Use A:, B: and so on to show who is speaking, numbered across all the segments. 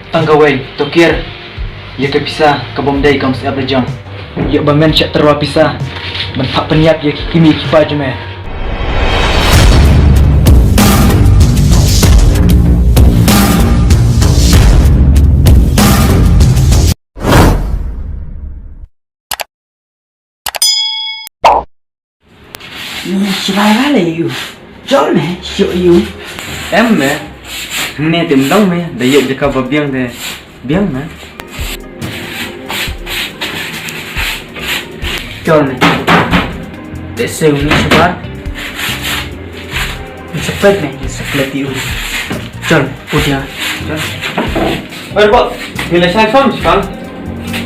A: Tanggaway, Tokir. Ya ke pisah ke bomdai kaum siap lejang. Ya bamen cak terwa pisah. Menpak penyap ya kimi kipa je meh.
B: Sipai balik you. Jol meh, syuk you.
A: Em meh. Ni tim dong meh. Dayuk je ka babiang de. Biang meh.
B: Jol meh. Dek sew ni sebar. Cepet meh, cepet you. Jol, udah. Jol.
A: Bak, nilai saya faham sekarang.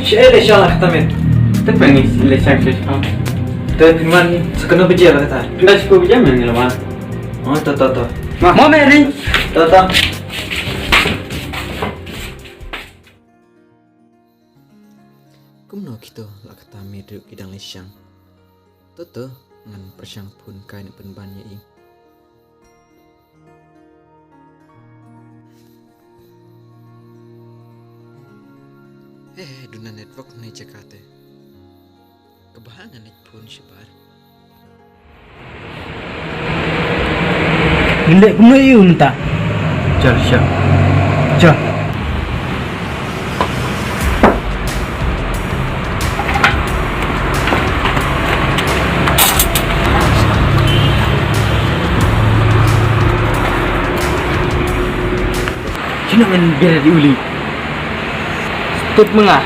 A: Saya lesyang lah kata men. Tapi ni nilai saya faham. Tapi firman ni sekena beja lah kata. Pindah cukup beja men ni lawan. Oh, tahu.
B: Mau meri.
A: Tahu.
C: Kumno kita lah kata meduk kidang lesyang. Toto ngan persyang pun kain penbannya ing. Duna network ni Jakarta. Kebahangan net pun sebar.
B: Gendek kumno you minta.
A: Jal syam.
B: Jol. Cina men biar diuli. Tut mengah.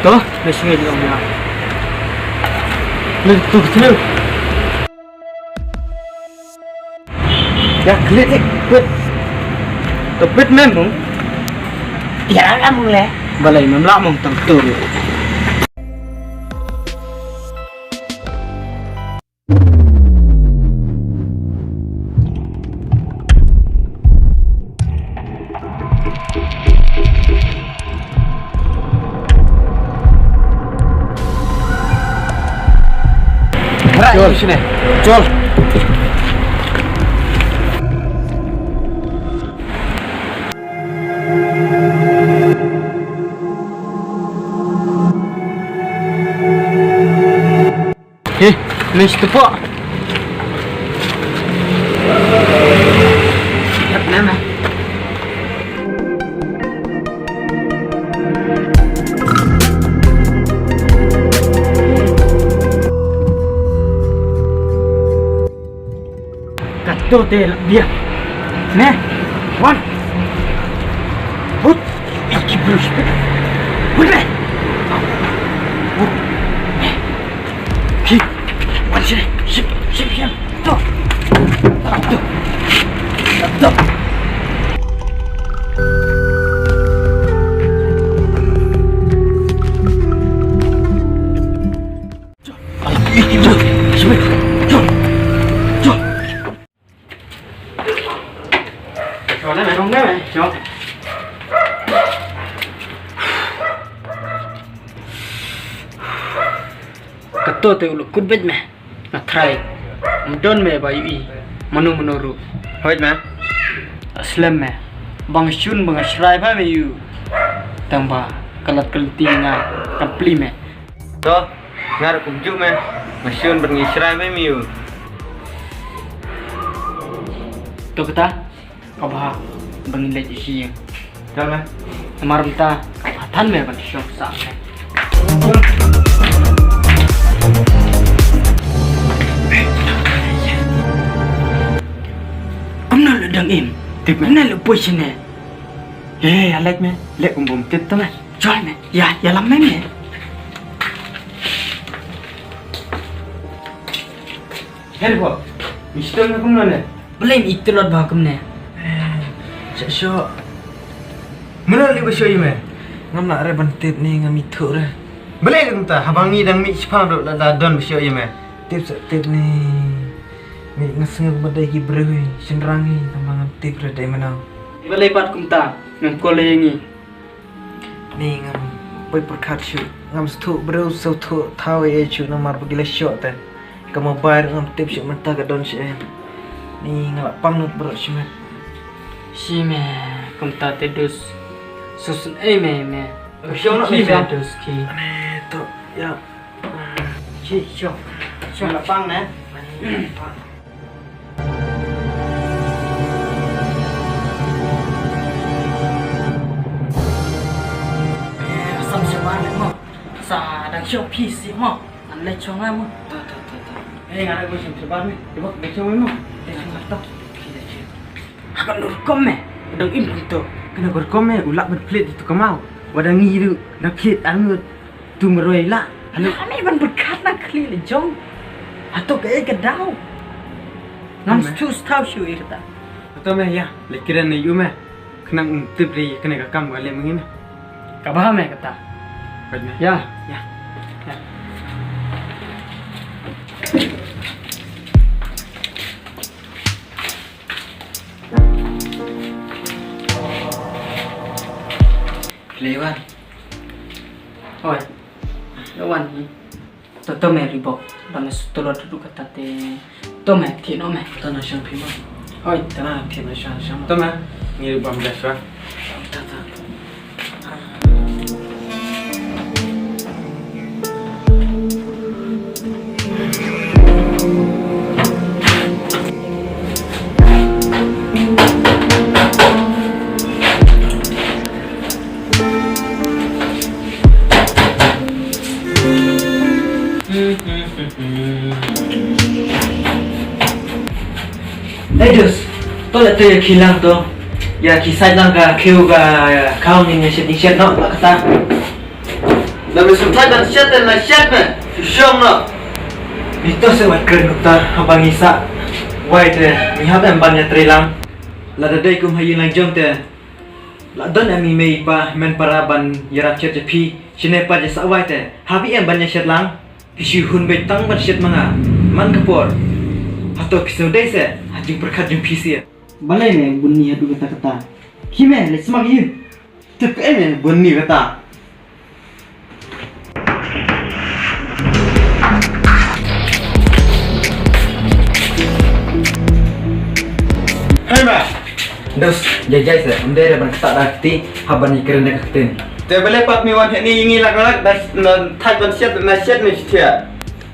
B: Toh, biasanya di rumah. Tuh, sini. Ya, klinik, bet. Topet memang. Ya, kamu leh. Balai memang mau tangtur.
A: Jol sini.
B: Jol. Ni setepak. Siap nama. Kacau deh dia. Nih, wan. Hut, iki bus. Boleh. Ki, wan sini. Sip. Tuh. Tuh. Ketua tu ulu kudbet meh, nak try, mudon meh bayu i, manu menuru,
A: Hoi meh.
B: aslam meh, bang shun bang shrai pa meh you, tambah kalat kaliti ngai, kapli meh,
A: Toh, ngar kumjuk meh. Masyun bernisrai meh miu.
B: tu kata, kau bah, bang ilai isi yang,
A: Jal meh.
B: amarum ta, atan meh bang syok sah meh. Kumno ledang im, tip mana lupa sini.
A: Alek meh. Lek umbum tip tu meh.
B: Jual meh, ya lam meh.
A: Helbo. Mister meh kumna ne.
B: Boleh itu lot bah kumne.
A: Syok. Mana ni bersyo meh?
C: Ngam nak re bantip ni ngam itu re.
A: Boleh ke ta? Habang ni dan mik sepang dok dah don bersyo meh.
C: Tip ni. Mi ngaseng badai ki broi, senrangi tambang tip re dai mana.
B: Boleh pat kumta, ngam kole yangi.
C: Ni ngam poi perkat syu. Ngam stu bro so tu tahu ye syu nomor bagi le syok ta. Kamu bayar ngam tip syu mentah ka don syu. Ni ngalak pang not bro syu.
B: Si me kumta tedus susun me
A: Siang nak
B: ki
A: siang.
B: terus ki
C: Tu ya.
B: ki syok syok lapang nah sam seman mo sa dang syok pi si mo an le chong mo ngara go sim seban ni dibak be chong mo akan lur kom me dang im to
C: Kena berkom ulak berplit itu kemau. Wadangi itu nak hit angut tu meroi lah.
B: Halo, kami ban berkat nak kli le jong. Atau ke gedau. Ngam stu stau shu irta.
A: Betul meh ya. Lekiran ni you meh. Kena tibri kena kakam kali mungkin.
B: Kabah me kata.
A: Baik meh.
B: Ya.
C: Lewan.
B: Oi. Lawan ni. Toto me ribok. Bang stolo duduk kata te. To me tino me.
C: Tanah syang pima.
B: Oi.
C: Tanah pima syang.
A: Betul meh. Ni bam dah sah.
C: Tata.
A: Ladies, tolak tu yang kilang tu. Ya kisah lang ka kêu ka kau ni nasi shit no kata. Dah bersuntai dan shit dan shit me. Syong no. Itu sewa keren doktor abang Isa. Wai te, ni haba banyak trilang. Lada dai kum hayin lang jom te. La don ami mei pa men paraban yarap chat pi. Sine pa je sa wai te. Habi em banyak shit lang. Isu hun be tang ban shit manga. Man kapor. Atau kisah se hajing perkat jeng PC. Balai me bunyi adu kata-kata. Kime le semak you. Tek me bunyi kata. Hey ma. Dos jajai se amde re ban kata dakti haban ikren dak keten. Te balai pat mi wan ni ingi lak dan thai ban siat na siat ni sia.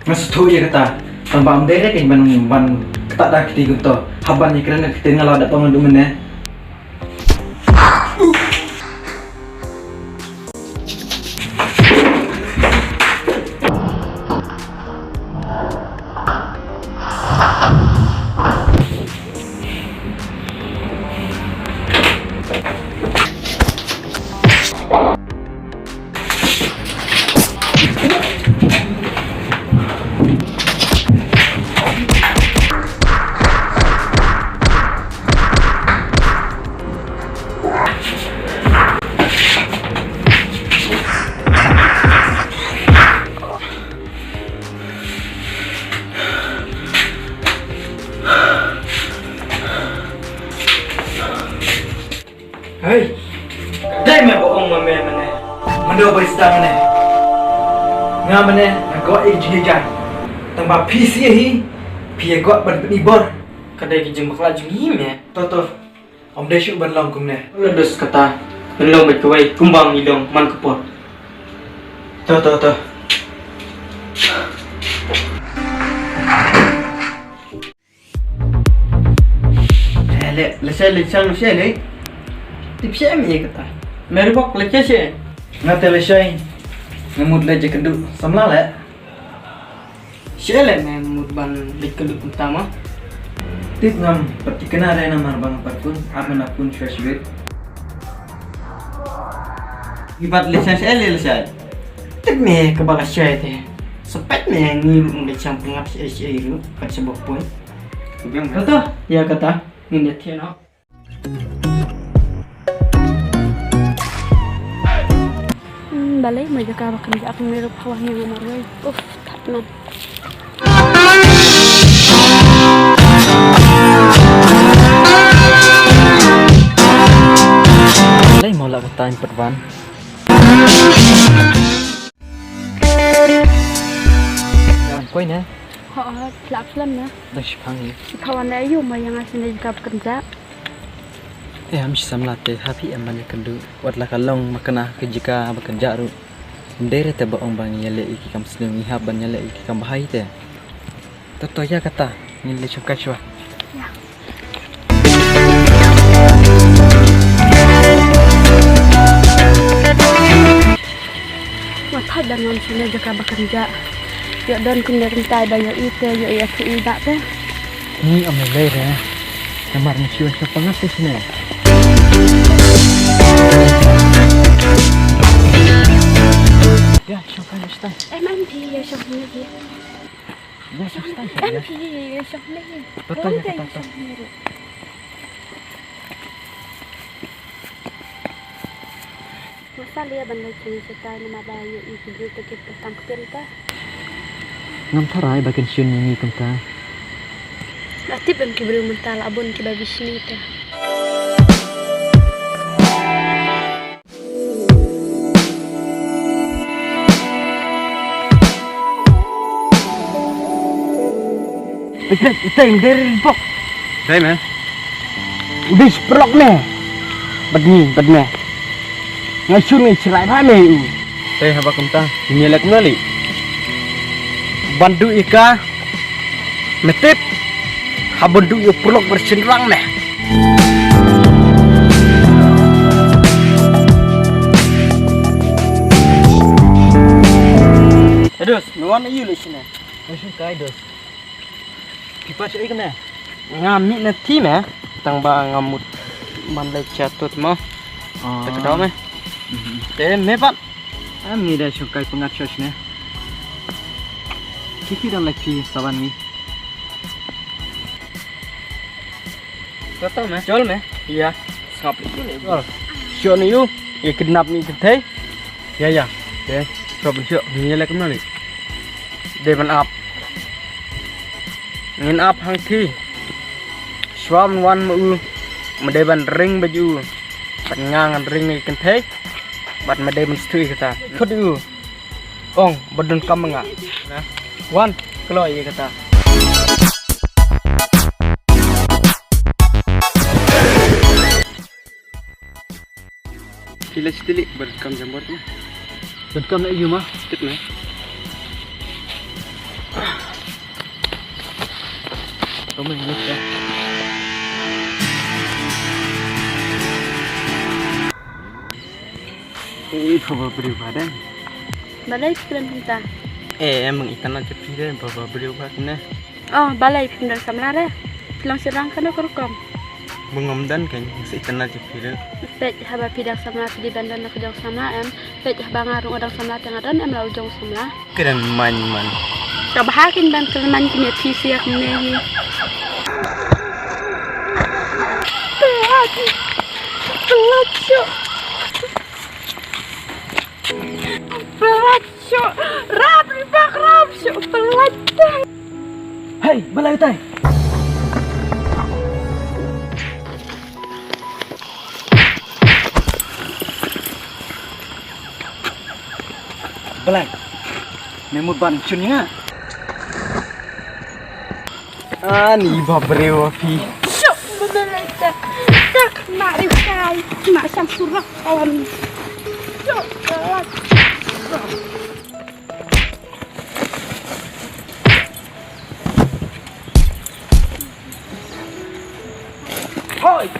A: Mas tu ye kata. Tanpa amde re kan ban ketak dah kita gitu. Haban ni kerana kita ngalau dak pangan dumen eh. Hei, dai me bohong me mana? Mendo beristang mana? Ngam mana? Agak ijijai. Tambah PC hi, pia gak berpenibor.
B: Kadai ki jeng bakla jeng him ya.
C: Toto. Om desu ban long kum ne.
B: Ledos kata. Belum baik kawai kumbang ilong man kepot.
C: Toto. Lesai.
B: Tipsi mi kata. Merbok leceh sih.
C: Ngate lesai. Ngemud leje keduk samla le.
B: Siapa me mudban likeluk utama.
C: Tip ngam pertikena re namar bang parpun aman apun shwashwit.
A: Ibat lisan lesai.
B: Tip me kebala siapa teh. Sepet me ngilu lecang pengap si iru kat sebuah pun.
A: Kubiang
B: Kata, ya kata. Ni dia no.
D: Balai mai jaka bakal aku ngirup hawahnya ngamarwai. Tak nan.
C: Balai mau lah kata perban. Jangan koi ne.
D: Pelak film ya.
C: Dah sipangi.
D: Kawan saya mai yang asin jaka bekerja.
A: Am samlate happy am banyak kendu. Watlah kalong makana kejika bekerja ru. Ndere te baong bang yale iki kam sedang ihab ban yale iki kam bahai te. Toto ya kata nile chokai chwa.
D: Ya. Wah, dan non sini jaka bekerja. Yo don kinde kentai da yo ite yo ya ku ida te.
C: Ni am le re. Kamar ni siwa sa pangat te sini. Ya, chokai stai.
D: Em pi yo shop ni ki.
C: Ya, stai.
D: Em pi yo shop ni.
C: Toto ya kata.
D: Masa dia bandai sini setai nama bayu iki gitu kita tangkepin ta.
C: Ngam tharai bagian siun ni kanta.
D: Latip em kibru mental abon ki babi sini ta.
C: Kita dari pok.
A: Đây mà.
C: Bis prok ne. Badni. Ngai sun ni cerai ba me.
A: Đây haba kumta. Ini lek nali.
C: Bandu ika. Metip. Habandu yo prok bersenrang ne.
B: Aduh, nuan ayu le sini.
C: Masuk kai dos. Kipas ai kena.
B: Ngam ni na thi me. Tang ba ngamut man le chatut mo. Tak dah me. Te me pat.
C: Am ni dah chokai pengat chos ne. Kiki dan lagi saban ni.
B: Kata me. Chol me. Iya. Skap itu le.
C: Chol.
B: Sio ni yu. Ye kidnap ni kethe.
C: Ya. Deh. Coba sio. Ni lek nali.
B: Devan up. Ngin up hang thi. Swam wan mu. Medeban ring baju. Panyangan ring ni kethe. Bat medeban stui kata. Khut yu. Ong badun kamanga. Nah. Wan kalau ye kata.
A: Kila stili berkam jambor tu.
C: Dan kam nak you mah.
A: Tit me.
C: Kamu ni ya. Bapa beri badan.
D: Balai film kita.
B: Emang ikan aja pilih bapa beli obat ni.
D: Oh, balai film dah samla re. Film serang kana korkom.
B: Mengomdan kan ikan aja pilih.
D: Pet haba pidang samla di bandan nak jong samla em. Pet haba ngarung odang samla tengaran em lau jong samla.
B: Keren man.
D: Kabahakin ban kelman punya tisi aku ni. Pelacu, rapi bak rapi pelacu.
C: Hey, balai tai. Balai. Memut ban cunnya.
B: Ni babre wafi.
D: Syuk balai tak. Tak nak rikai, nak sam surak kawan. Syuk pelacu.
B: Hoi.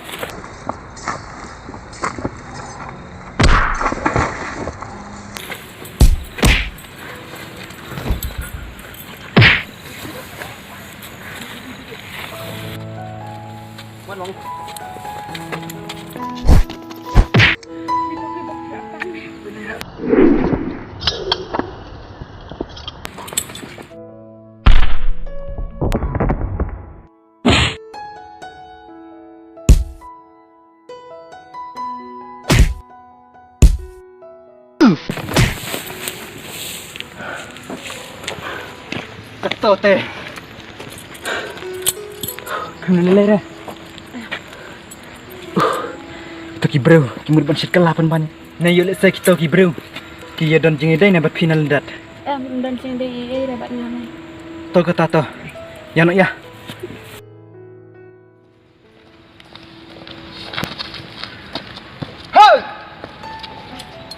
C: Keto teh. Kena lelai dah. Kita kibreu, kimur ban sit kelapan ban. Na yo lek kita kibreu. Ki ya don jingi dai na bat final dat.
D: Em dan sing dei dapat ngamai.
C: To kata to. Ya nak ya.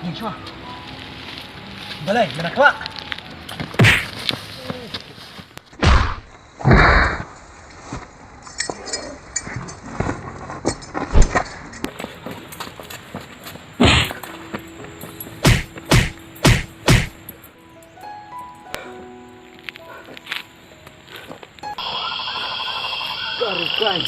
C: Insya. Balai, mana kelak? Karukan.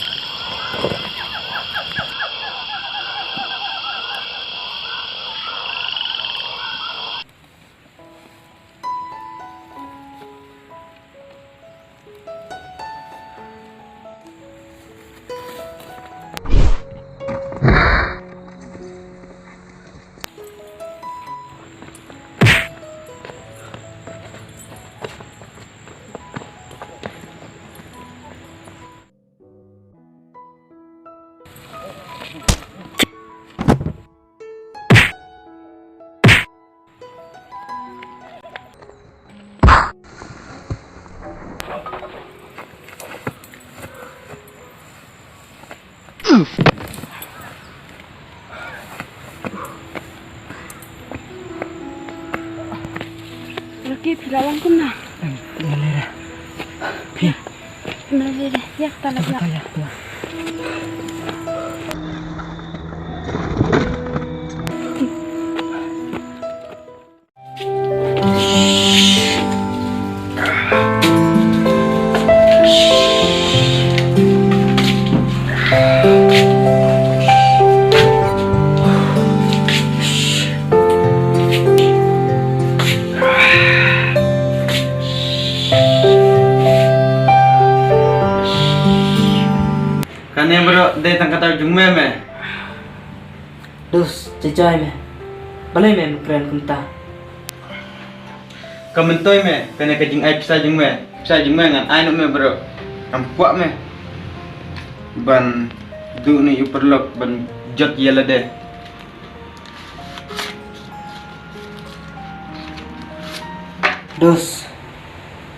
D: Lagi pilalang kuna.
C: Malera. Pi.
D: Melere, ya tanah ya.
C: Ya.
A: Kan yang bro, day tangkat tahu jumbe me.
B: Dus, jajai me. Balai me keren kunta.
A: Kementoy me, kena kejing ai pisah jumbe ngan ai no me bro. Ampuak me. Ban du ni uperlok ban jot yela de.
B: Dus,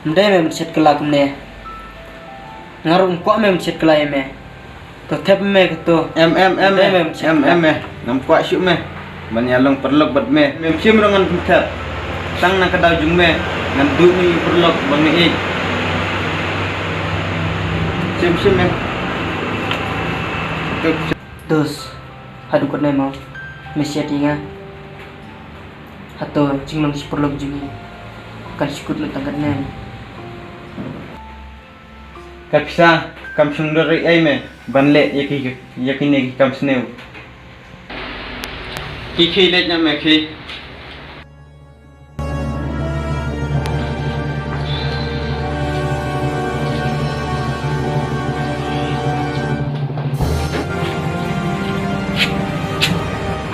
B: mendai me mencet kelak me. Ngarung kuat me mencet kelak me. To tep me to.
A: Em me. Nampuak syuk me. Ban yalong perlok bat me. Mem sim rongan tep. Tang nak kadau jumbe ngan du ni uperlok ban me ik. Sim me.
B: Dus, hadu kot mau. Mesia tinga. Hato cinglang seperlok jungi. Kan sikut lu tangkat nem.
A: Kapsa kam sundar ai me ban le yaki ne kam sneu. Ki le nya me ki.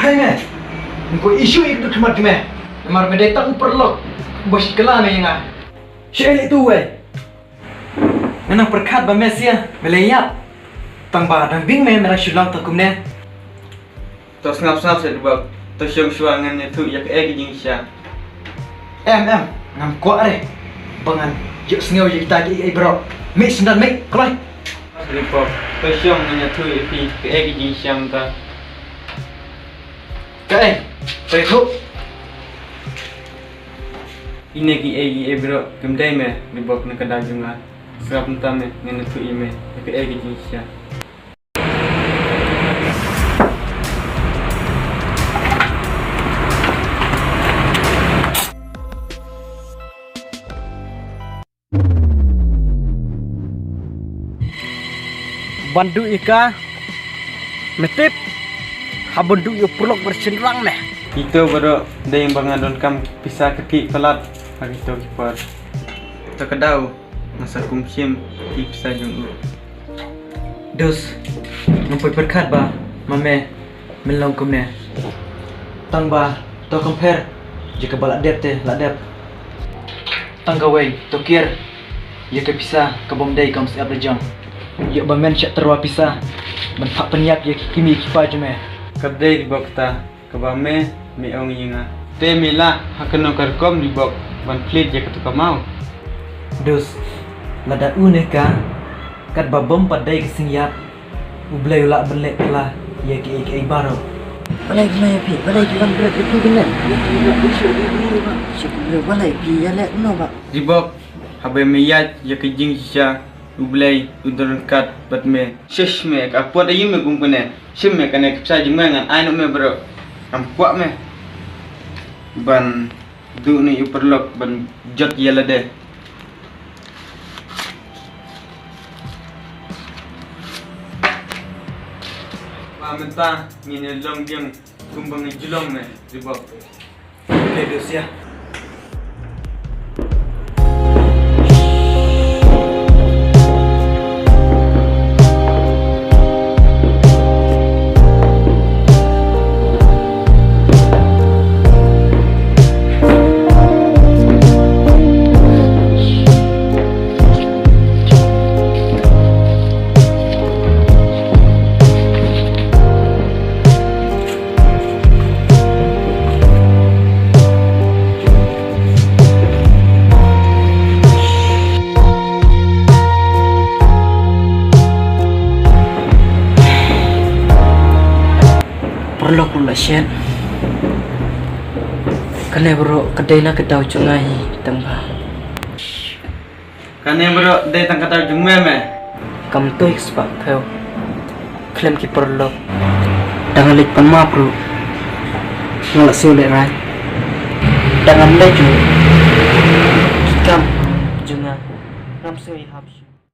C: Hai me. Ko isu ik tu kemat me. Mar me datang perlok. Bos kela me nga. Syek itu we. Menang perkat ba Mesia, melayap. Tang ba dang bing me merang syulang takum ne.
A: Tos ngap se dibak. Tos syong syuangan ne tu yak e jing sya.
C: Em, ngam kuat re. Bangan, yuk sengau je kita ki bro. Mik sendan mik, kelai.
A: Ripok. Tos syong nya tu pi e jing syam ta.
C: Kai, saya tu.
A: Ini ki e bro. Kemdai me dibak ne kada junga. Serap entah me ngene tu ime yak e jing sya.
B: Bandu ika metip habundu yo pulok bersenrang meh.
A: Itu bro, ada yang bangadon kam pisah keki pelat hari tu kipar. Terkedau masa kumsim pisah junggu.
C: Dus, nampai perkat ba, mame, melong kumne. Tang ba, to compare, jika balak dep te, lak dep. Tang gawai, to kier, jika pisah, kabom day kam siap lejang. Yuk bamen syak terwa pisah, bentak penyak ya kimi kipa jume.
A: Kabdai di bok ta, kabame me ong yinga. Te mila hakeno karkom di bok ban fleet je ketu kamau.
C: Dus, lada uneka, kat babom padai kesingyap, ublay ulak belek lah, ya ki baro. Balai pi, balai kan berat itu kena. Syukur balai pi ya lek no pak.
A: Jibok, habe meyat ya kejing sisa ublay udorkat bat me shish me ka pot ayi me kumpene shim me kane ksa jimangan aino me bro am kwa me ban du ni uperlok ban jot yala de wa menta ni long jeng kumbang julong me jibok
C: Boleh dos ya. Perlu pula shen. Kene bro kedai nak ketau cungai tembak.
A: kane bro de tang kata jungme me
B: Kam tu ekspak kau. Klaim ki perlu. Dengan lek pema bro. Nolak sulit right. Dengan lek ju. Kam